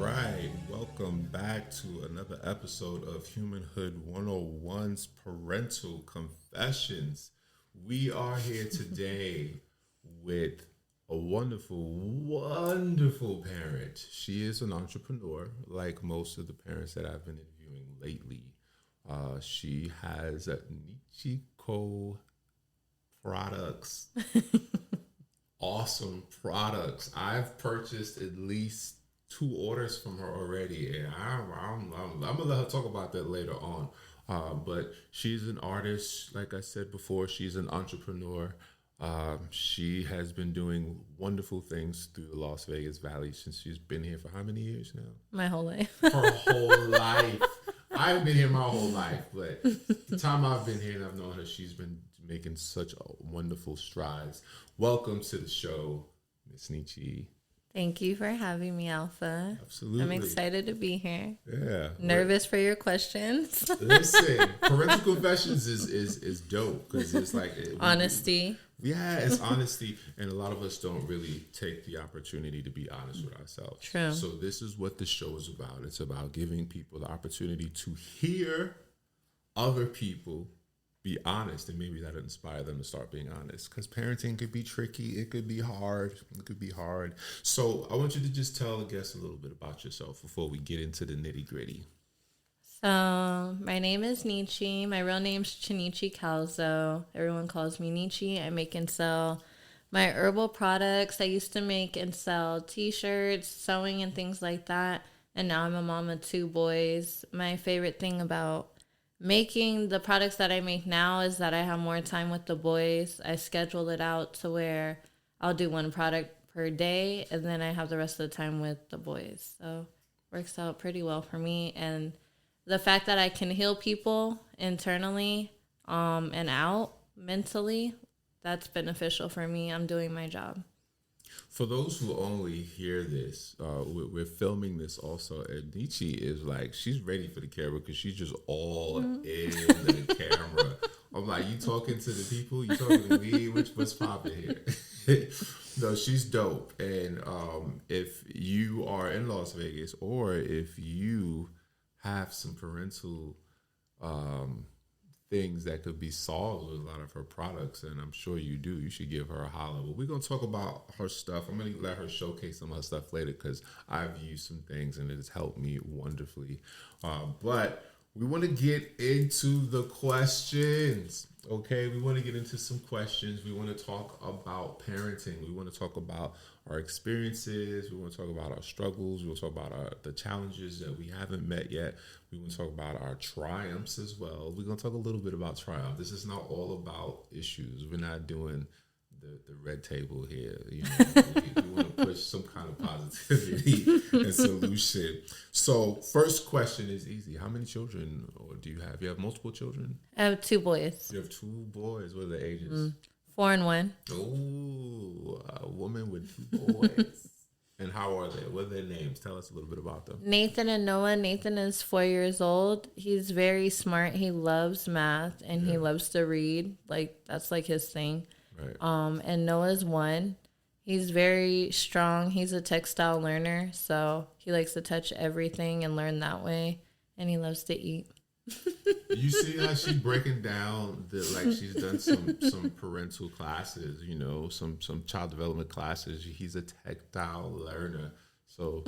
right, welcome back to another episode of Humanhood 101's Parental Confessions. We are here today with a wonderful, wonderful parent. She is an entrepreneur, like most of the parents that I've been interviewing lately. She has NIchi products. Awesome products. I've purchased at least 2 orders from her already, and I'm gonna let her talk about that later on. But she's an artist, like I said before. She's an entrepreneur. She has been doing wonderful things through the Las Vegas Valley since she's been here for how many years now? My whole life. Her whole life. I've been here my whole life, but the time I've been here and I've known her, she's been making such wonderful strides. Welcome to the show, Miss NIchi. Thank you for having me, Alpha. Absolutely. I'm excited to be here. Yeah. Nervous for your questions. Listen, Parental Confessions is dope because it's like... Honesty. Yeah, it's honesty. And a lot of us don't really take the opportunity to be honest with ourselves. True. So this is what the show is about. It's about giving people the opportunity to hear other people be honest, and maybe that'll inspire them to start being honest. Because parenting could be tricky. It could be hard. So I want you to just tell the guests a little bit about yourself before we get into the nitty gritty. So my name is NIchi. My real name's Chinichi Calzo. Everyone calls me NIchi. I make and sell my herbal products. I used to make and sell t-shirts, sewing, and things like that. And now I'm a mom of 2 boys. My favorite thing about making the products that I make now is that I have more time with the boys. I schedule it out to where I'll do 1 product per day, and then I have the rest of the time with the boys. So it works out pretty well for me. And the fact that I can heal people internally and out mentally, that's beneficial for me. I'm doing my job. For those who only hear this, we're filming this also, and NIchi is like, she's ready for the camera because she's just all in the camera. I'm like, you talking to the people? You talking to me? What's popping here? No, she's dope. And if you are in Las Vegas, or if you have some parental things that could be solved with a lot of her products, and I'm sure you do, you should give her a holler. But we're going to talk about her stuff. I'm going to let her showcase some of her stuff later because I've used some things and it has helped me wonderfully. But we want to get into the questions. Okay, we want to get into some questions. We want to talk about parenting. We want to talk about our experiences. We want to talk about our struggles. We want to talk about the challenges that we haven't met yet. We want to talk about our triumphs as well. We're going to talk a little bit about triumph. This is not all about issues. We're not doing the red table here. You know, we want to push some kind of positivity and solution. So first question is easy. How many children or do you have? You have multiple children? I have 2 boys. You have 2 boys. What are the ages? 4 and 1. Oh, a woman with 2 boys. And how are they? What are their names? Tell us a little bit about them. Nathan and Noah. Nathan is 4 years old. He's very smart. He loves math and he loves to read. Like, that's like his thing. Right. And Noah's 1. He's very strong. He's a textile learner, so he likes to touch everything and learn that way. And he loves to eat. You see how she's breaking down like she's done some parental classes, you know, some child development classes. He's a textile learner. So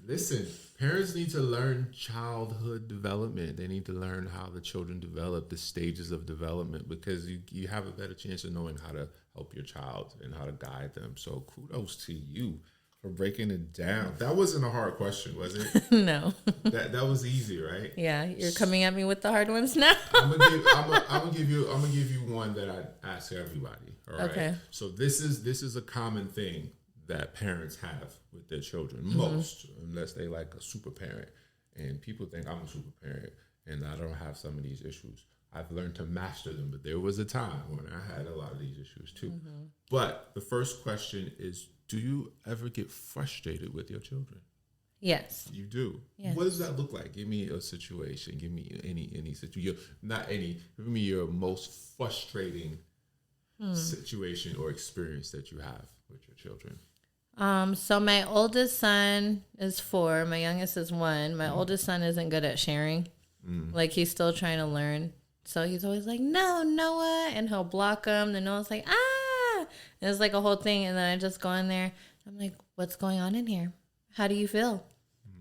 listen, parents need to learn childhood development. They need to learn how the children develop, the stages of development, because you have a better chance of knowing how to help your child and how to guide them. So kudos to you for breaking it down. That wasn't a hard question, was it? No. That was easy, right? Yeah, you're coming at me with the hard ones now. I'm gonna give you one that I ask everybody. All right. Okay. So this is a common thing that parents have with their children, most, unless they like a super parent. And people think I'm a super parent and I don't have some of these issues. I've learned to master them, but there was a time when I had a lot of these issues too. But the first question is, do you ever get frustrated with your children? Yes. You do? Yes. What does that look like? Give me a situation. Give me any situation. Give me your most frustrating situation or experience that you have with your children. So my oldest son is 4. My youngest is 1. My oldest son isn't good at sharing. Like, he's still trying to learn. So he's always like, no, Noah. And he'll block him. Then Noah's like, ah. And it's like a whole thing. And then I just go in there. I'm like, what's going on in here? How do you feel?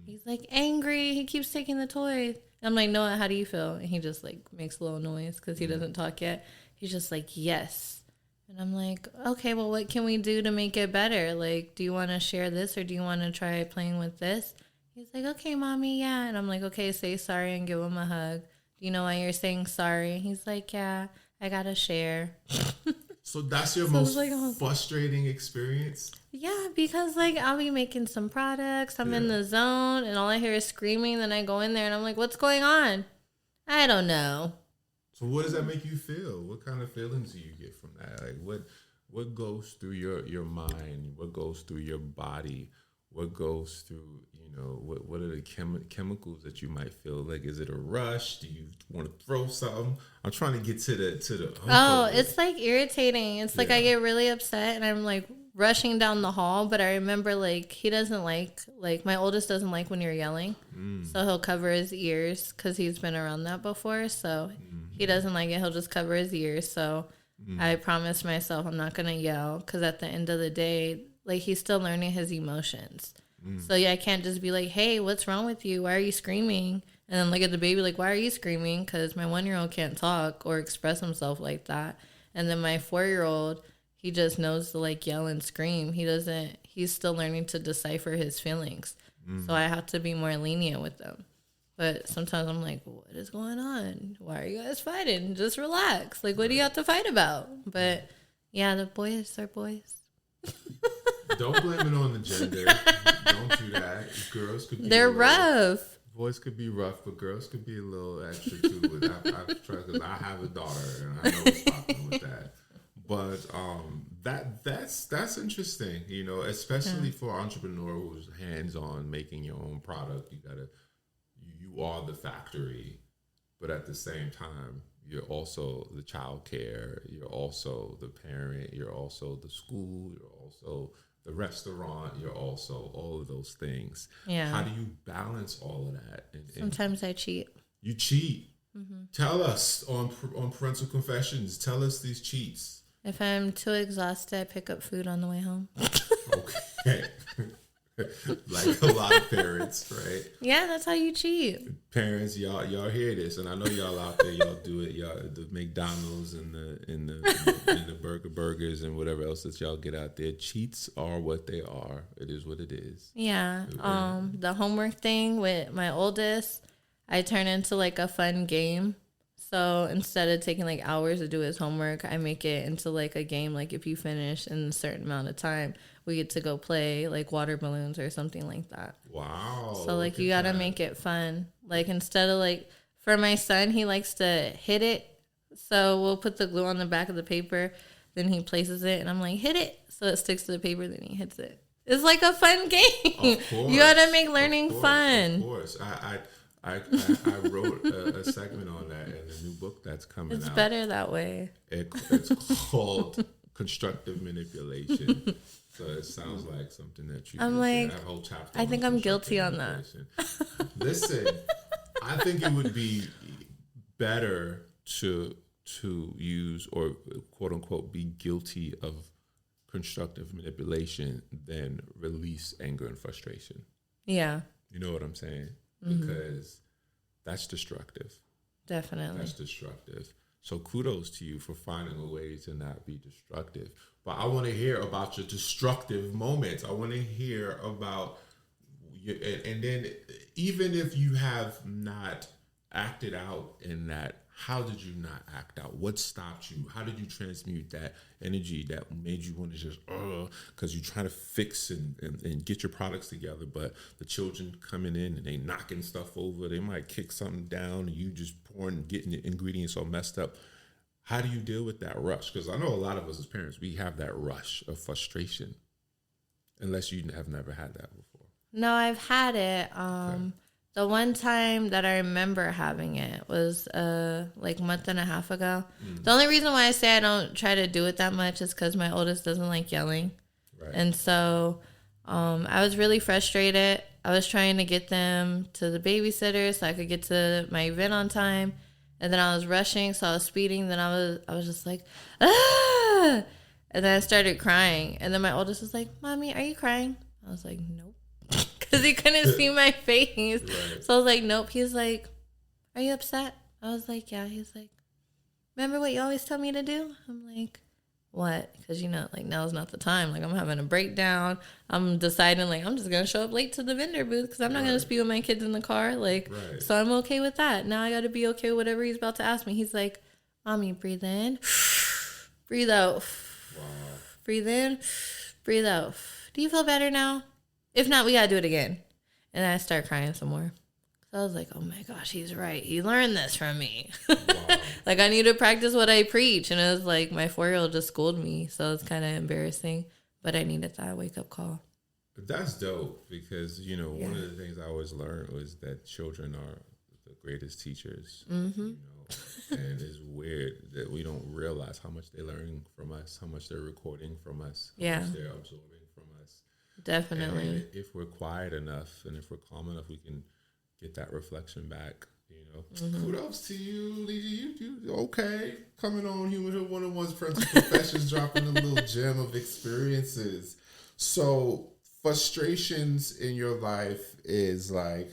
He's like, angry. He keeps taking the toys. I'm like, Noah, how do you feel? And he just like makes a little noise because he doesn't talk yet. He's just like, yes. And I'm like, okay, well, what can we do to make it better? Like, do you want to share this or do you want to try playing with this? He's like, okay, mommy, yeah. And I'm like, okay, say sorry and give him a hug. Do you know why you're saying sorry? He's like, yeah, I got to share. So that's your most frustrating experience? Yeah, because like I'll be making some products. I'm in the zone and all I hear is screaming. Then I go in there and I'm like, what's going on? I don't know. So what does that make you feel? What kind of feelings do you get from that? Like what goes through your mind? What goes through your body? What goes through, what are the chemicals that you might feel? Like, is it a rush? Do you want to throw something? I'm trying to get to the it's like irritating. It's like I get really upset and I'm like rushing down the hall, but I remember like he doesn't like my oldest doesn't like when you're yelling. So he'll cover his ears because he's been around that before. So he doesn't like it. He'll just cover his ears. So I promised myself I'm not going to yell because at the end of the day, like, he's still learning his emotions. So, yeah, I can't just be like, hey, what's wrong with you? Why are you screaming? And then look at the baby like, why are you screaming? Because my 1-year-old can't talk or express himself like that. And then my 4-year-old, he just knows to, like, yell and scream. He's still learning to decipher his feelings. So I have to be more lenient with them. But sometimes I'm like, what is going on? Why are you guys fighting? Just relax. Like, what do you have to fight about? But, yeah, the boys are boys. Don't blame it on the gender. Don't do that. Girls could be rough. Boys could be rough, but girls could be a little extra too. I've tried because I have a daughter and I know what's popping with that. But that's interesting, especially for an entrepreneur who's hands on making your own product. You are the factory, but at the same time, you're also the child care, you're also the parent, you're also the school, you're also the restaurant, you're also all of those things. Yeah. How do you balance all of that? Sometimes I cheat. You cheat? Mm-hmm. Tell us on Parental Confessions. Tell us these cheats. If I'm too exhausted, I pick up food on the way home. Okay. Like a lot of parents, right? Yeah, that's how you cheat. Parents, y'all hear this, and I know y'all out there, y'all do it. Y'all the McDonald's and the burgers and whatever else that y'all get out there. Cheats are what they are. It is what it is. Yeah. The homework thing with my oldest, I turn into like a fun game. So instead of taking like hours to do his homework, I make it into like a game. Like if you finish in a certain amount of time, we get to go play like water balloons or something like that. Wow. So like you got to make it fun. Like instead of like for my son, he likes to hit it. So we'll put the glue on the back of the paper. Then he places it and I'm like, hit it. So it sticks to the paper. Then he hits it. It's like a fun game. Of course, you got to make learning fun. Of course. I wrote a segment on that in the new book that's coming out. It's better that way. It's called Constructive Manipulation. So it sounds like something that you. I'm like, that whole chapter I think I'm guilty on that. Listen, I think it would be better to use or quote unquote be guilty of constructive manipulation than release anger and frustration. Yeah. You know what I'm saying? Because that's destructive. Definitely. That's destructive. So kudos to you for finding a way to not be destructive. But I want to hear about your destructive moments. I want to hear about your, and then even if you have not acted out in that, how did you not act out? What stopped you? How did you transmute that energy that made you want to just, because you're trying to fix and get your products together, but the children coming in and they knocking stuff over. They might kick something down and you just pouring, getting the ingredients all messed up. How do you deal with that rush? Because I know a lot of us as parents, we have that rush of frustration, unless you have never had that before. No, I've had it. Okay. The one time that I remember having it was like a month and a half ago. The only reason why I say I don't try to do it that much is because my oldest doesn't like yelling. Right. And so I was really frustrated. I was trying to get them to the babysitter so I could get to my event on time. And then I was rushing, so I was speeding. Then I was just like, ah! And then I started crying. And then my oldest was like, Mommy, are you crying? I was like, nope. Because he couldn't see my face. Right. So I was like, nope. He's like, are you upset? I was like, yeah. He's like, remember what you always tell me to do? I'm like, what? Because, like, now's not the time. Like, I'm having a breakdown. I'm deciding, like, I'm just going to show up late to the vendor booth because I'm not going to speed with my kids in the car. Like, so I'm okay with that. Now I got to be okay with whatever he's about to ask me. He's like, Mommy, breathe in, breathe out. Wow. Breathe in, breathe out. Do you feel better now? If not, we got to do it again. And then I start crying some more. So I was like, oh my gosh, he's right. He learned this from me. Wow. Like, I need to practice what I preach. And it was like my 4-year-old just scolded me. So it's kind of embarrassing. But I needed that wake-up call. That's dope because, one of the things I always learned was that children are the greatest teachers. Mm-hmm. And it's weird that we don't realize how much they're learning from us, how much they're recording from us, how much they're absorbing from us. Definitely. And if we're quiet enough and if we're calm enough, we can get that reflection back, Mm-hmm. Kudos to you, you okay. Coming on Humanhood 101's Parental Confessions, dropping a little gem of experiences. So frustrations in your life is like,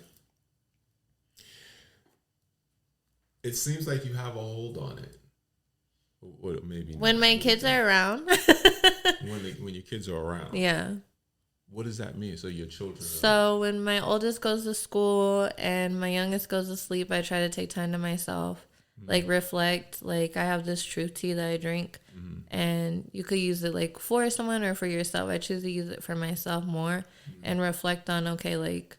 it seems like you have a hold on it. What maybe when my kids are around. when your kids are around. Yeah. What does that mean? So your children. So when my oldest goes to school and my youngest goes to sleep, I try to take time to myself, like reflect. Like I have this truth tea that I drink, and you could use it like for someone or for yourself. I choose to use it for myself more and reflect on, okay, like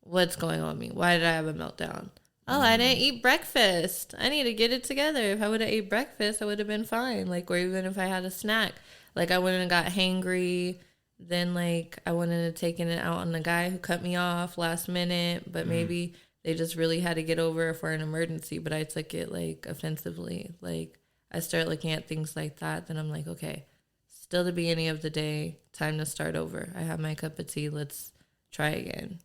what's going on with me? Why did I have a meltdown? Oh, I didn't eat breakfast. I need to get it together. If I would have ate breakfast, I would have been fine. Like, or even if I had a snack, like I wouldn't have got hangry. Then, like, I wouldn't have taken it out on the guy who cut me off last minute, but maybe they just really had to get over it for an emergency, but I took it, like, offensively. Like, I start looking at things like that, then I'm like, okay, still the beginning of the day, time to start over. I have my cup of tea, let's try again.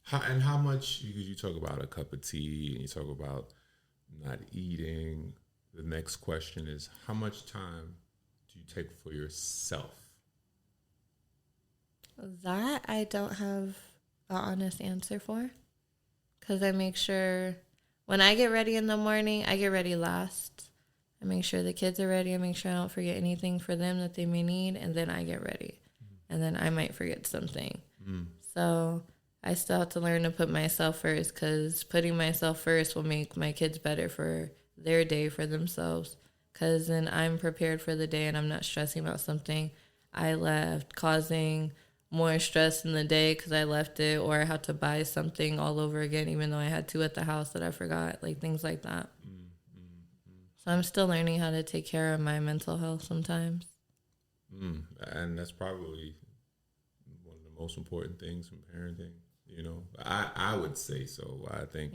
How much, because you talk about a cup of tea, and you talk about not eating, the next question is, how much time you take for yourself? That I don't have an honest answer for, because I make sure when I get ready in the morning, I get ready last. I make sure the kids are ready. I make sure I don't forget anything for them that they may need, and then I get ready. And then I might forget something. So I still have to learn to put myself first, because putting myself first will make my kids better for their day, for themselves. Because then I'm prepared for the day and I'm not stressing about something I left, causing more stress in the day because I left it, or I had to buy something all over again, even though I had two at the house that I forgot, like things like that. So I'm still learning how to take care of my mental health sometimes. And that's probably one of the most important things in parenting. I would say so. I think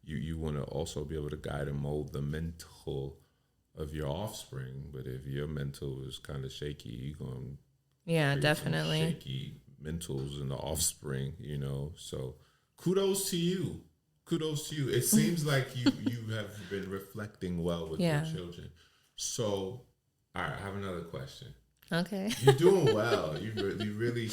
you want to also be able to guide and mold the mental of your offspring, but if your mental is kind of shaky, you're going to definitely shaky mentals in the offspring, so kudos to you. It seems like you have been reflecting well with your children. So all right, I have another question. Okay. You're doing well. You really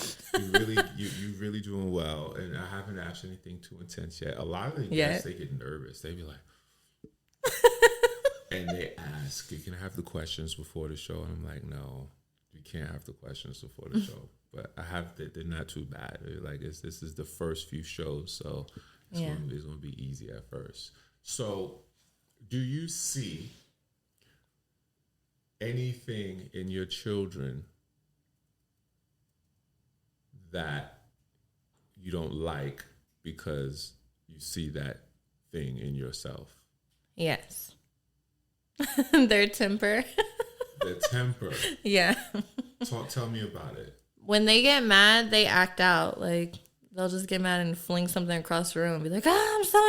doing well, and I haven't asked anything too intense yet. A lot of the guests, they get nervous. They be like and they ask, "Can I have the questions before the show?" And I'm like, "No, you can't have the questions before the show." But I have they're not too bad. They're like, this is the first few shows, so it's going to be easy at first. So, do you see anything in your children that you don't like because you see that thing in yourself? Yes. Their temper. Their temper. Yeah. Tell me about it. When they get mad, they act out. Like, they'll just get mad and fling something across the room and be like, I'm so